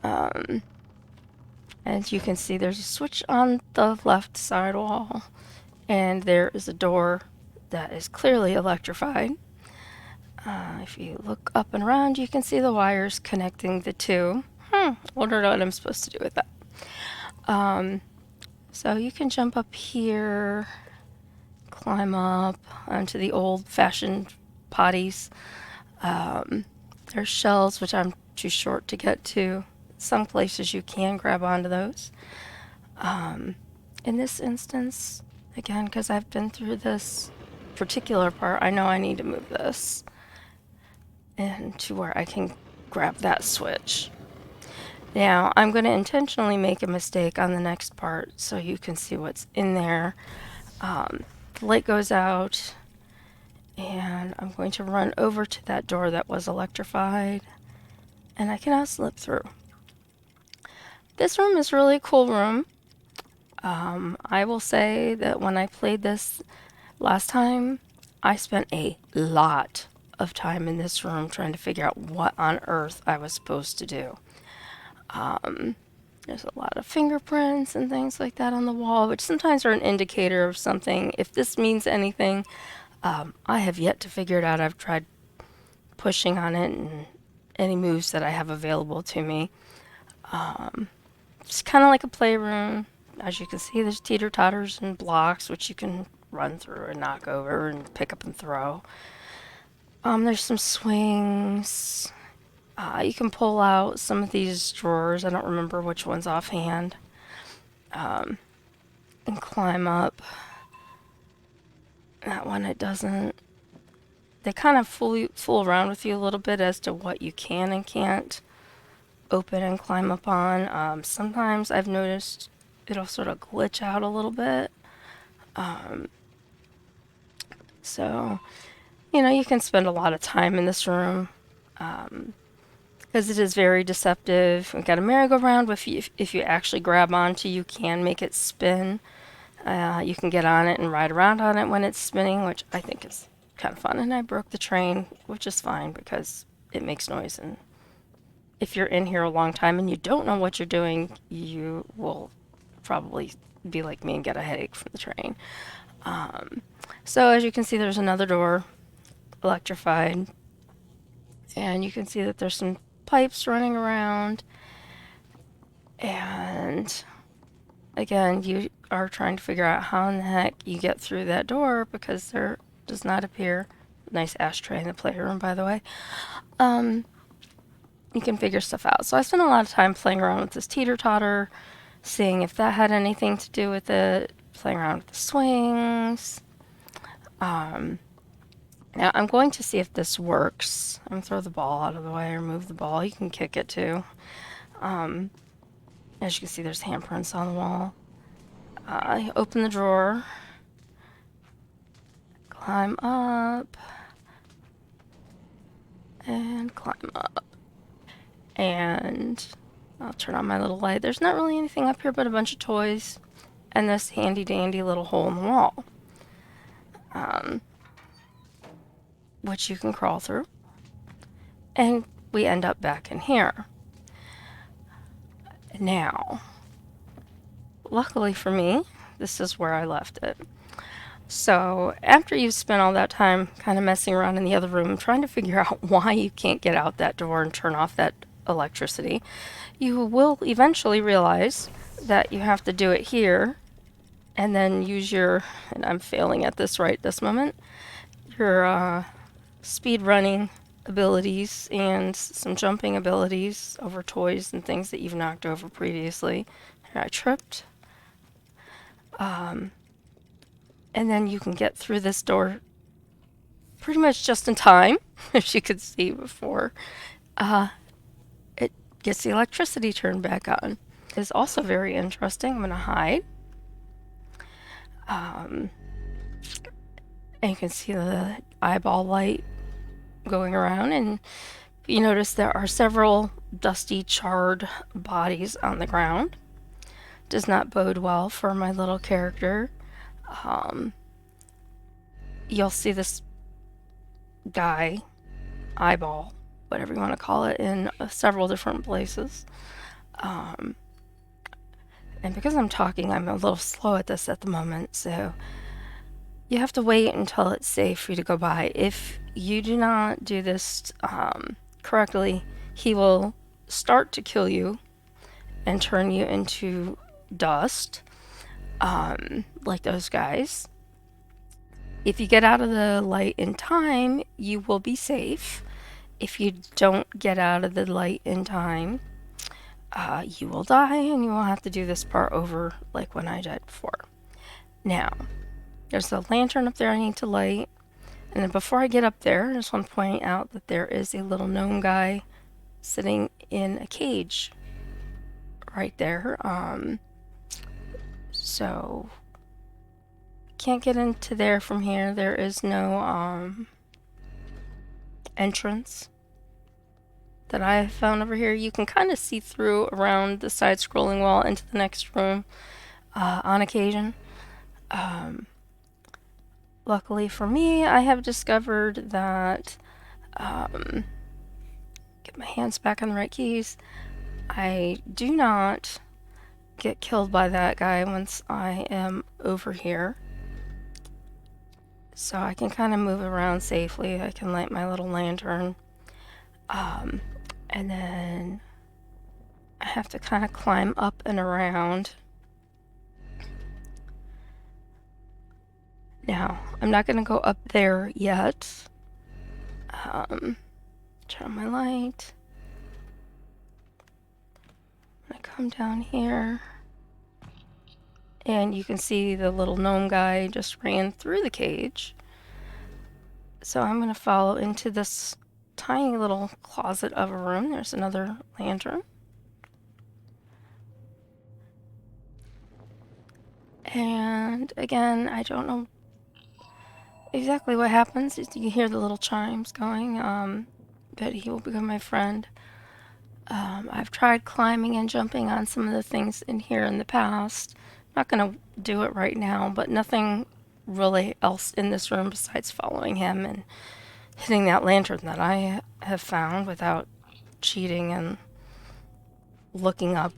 As you can see, there's a switch on the left side wall, and there is a door that is clearly electrified. If you look up and around, you can see the wires connecting the two. Wonder what I'm supposed to do with that. So you can jump up here, climb up onto the old-fashioned potties. There's shells, which I'm too short to get to. Some places you can grab onto those. In this instance, again, because I've been through this particular part, I know I need to move this into where I can grab that switch. Now, I'm going to intentionally make a mistake on the next part so you can see what's in there. The light goes out, and I'm going to run over to that door that was electrified, and I can now slip through. This room is really a cool room. I will say that when I played this last time, I spent a lot of time in this room trying to figure out what on earth I was supposed to do. There's a lot of fingerprints and things like that on the wall, which sometimes are an indicator of something. If this means anything, I have yet to figure it out. I've tried pushing on it and any moves that I have available to me. It's kind of like a playroom. As you can see, there's teeter-totters and blocks, which you can run through and knock over and pick up and throw. There's some swings. You can pull out some of these drawers. I don't remember which ones offhand. And climb up. That one, it doesn't. They kind of fool around with you a little bit as to what you can and can't open and climb up on. Sometimes I've noticed it'll sort of glitch out a little bit. So, you can spend a lot of time in this room because it is very deceptive. We've got a merry-go-round, but if you actually grab onto, you can make it spin. You can get on it and ride around on it when it's spinning, which I think is kind of fun. And I broke the train, which is fine because it makes noise. And if you're in here a long time and you don't know what you're doing, you will probably be like me and get a headache from the train. So as you can see, there's another door, electrified. And you can see that there's some pipes running around. And again, you are trying to figure out how in the heck you get through that door because there does not appear. Nice ashtray in the playroom, by the way. You can figure stuff out. So I spent a lot of time playing around with this teeter-totter, seeing if that had anything to do with it, playing around with the swings. Now I'm going to see if this works. I'm going to throw the ball out of the way or move the ball. You can kick it too. As you can see, there's handprints on the wall. Open the drawer, climb up, and climb up. And I'll turn on my little light. There's not really anything up here but a bunch of toys and this handy dandy little hole in the wall, which you can crawl through. And we end up back in here. Now, luckily for me, this is where I left it. So after you've spent all that time kind of messing around in the other room trying to figure out why you can't get out that door and turn off that electricity, you will eventually realize that you have to do it here and then use your, and I'm failing at this right this moment, your speed running abilities and some jumping abilities over toys and things that you've knocked over previously. Here, I tripped. And then you can get through this door pretty much just in time, as you could see before. It gets the electricity turned back on. It's also very interesting. I'm going to hide. And you can see the eyeball light going around, and you notice there are several dusty, charred bodies on the ground. Does not bode well for my little character. You'll see this guy, eyeball, whatever you want to call it, in several different places. And because I'm talking, I'm a little slow at this at the moment, so you have to wait until it's safe for you to go by. If you do not do this correctly, he will start to kill you and turn you into dust, like those guys. If you get out of the light in time, you will be safe. If you don't get out of the light in time, you will die and you will have to do this part over like when I died before. Now, there's a lantern up there I need to light. And then before I get up there, I just want to point out that there is a little gnome guy sitting in a cage right there. So can't get into there from here. There is no entrance that I have found over here. You can kind of see through around the side scrolling wall into the next room on occasion. Luckily for me, I have discovered that get my hands back on the right keys. I do not get killed by that guy once I am over here. So I can kind of move around safely. I can light my little lantern. And then I have to kind of climb up and around. Now, I'm not going to go up there yet. Turn on my light. I come down here. And you can see the little gnome guy just ran through the cage. So I'm going to follow into this tiny little closet of a room. There's another lantern. And again, I don't know exactly what happens. You hear the little chimes going, but he will become my friend. I've tried climbing and jumping on some of the things in here in the past. I'm not going to do it right now, but nothing really else in this room besides following him and hitting that lantern that I have found without cheating and looking up,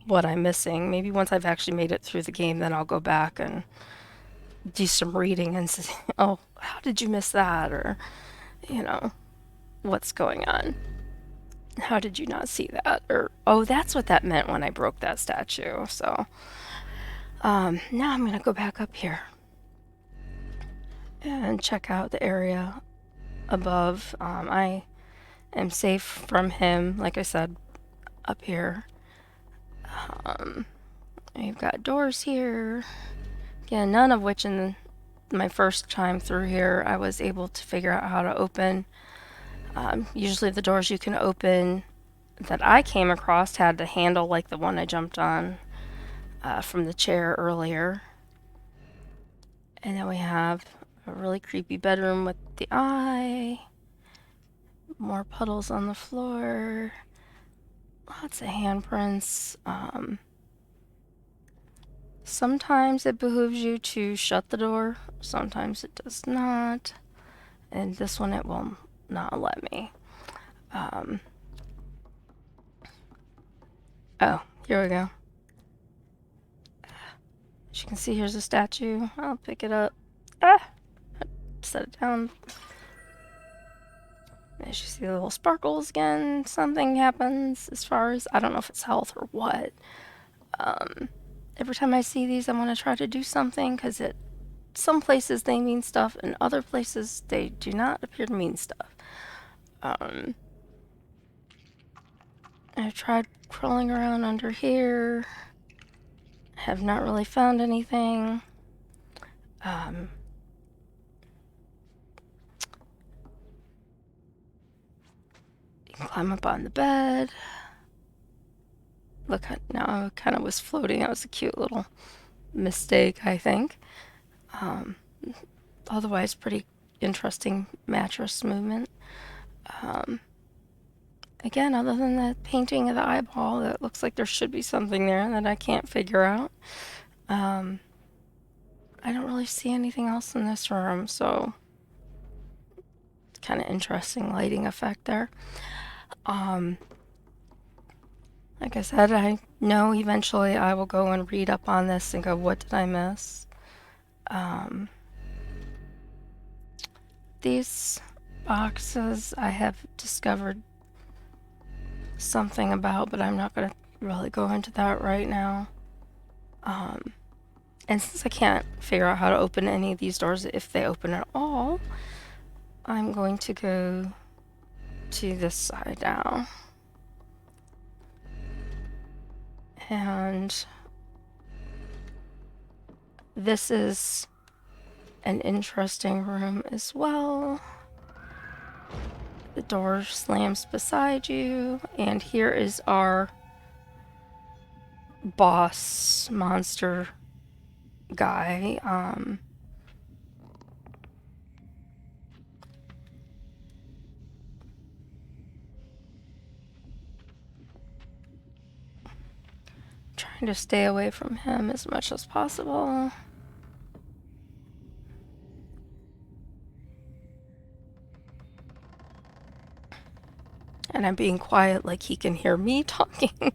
what I'm missing. Maybe once I've actually made it through the game, then I'll go back and do some reading and say, oh, how did you miss that? Or, what's going on? How did you not see that? Or, oh, that's what that meant when I broke that statue. So, now I'm going to go back up here and check out the area above. I am safe from him, like I said, up here. You've got doors here. Again, none of which in my first time through here I was able to figure out how to open. Usually the doors you can open that I came across had the handle like the one I jumped on from the chair earlier. And then we have a really creepy bedroom with the eye. More puddles on the floor. Lots of handprints. Sometimes it behooves you to shut the door. Sometimes it does not. And this one it will not let me. Oh, here we go. As you can see, here's a statue. I'll pick it up. Set it down. As you see the little sparkles again, something happens as far as, I don't know if it's health or what. Every time I see these, I want to try to do something because some places they mean stuff and other places they do not appear to mean stuff. I tried crawling around under here. Have not really found anything. You can climb up on the bed. Look, now I kind of was floating. That was a cute little mistake, I think. Otherwise, pretty interesting mattress movement. Again, other than the painting of the eyeball, it looks like there should be something there that I can't figure out. I don't really see anything else in this room, so it's kind of interesting lighting effect there. Like I said, I know eventually I will go and read up on this and go, what did I miss? These boxes I have discovered something about, but I'm not going to really go into that right now. And since I can't figure out how to open any of these doors, if they open at all, I'm going to go to this side now. And this is an interesting room as well. The door slams beside you, and here is our boss monster guy. Trying to stay away from him as much as possible. And I'm being quiet like he can hear me talking.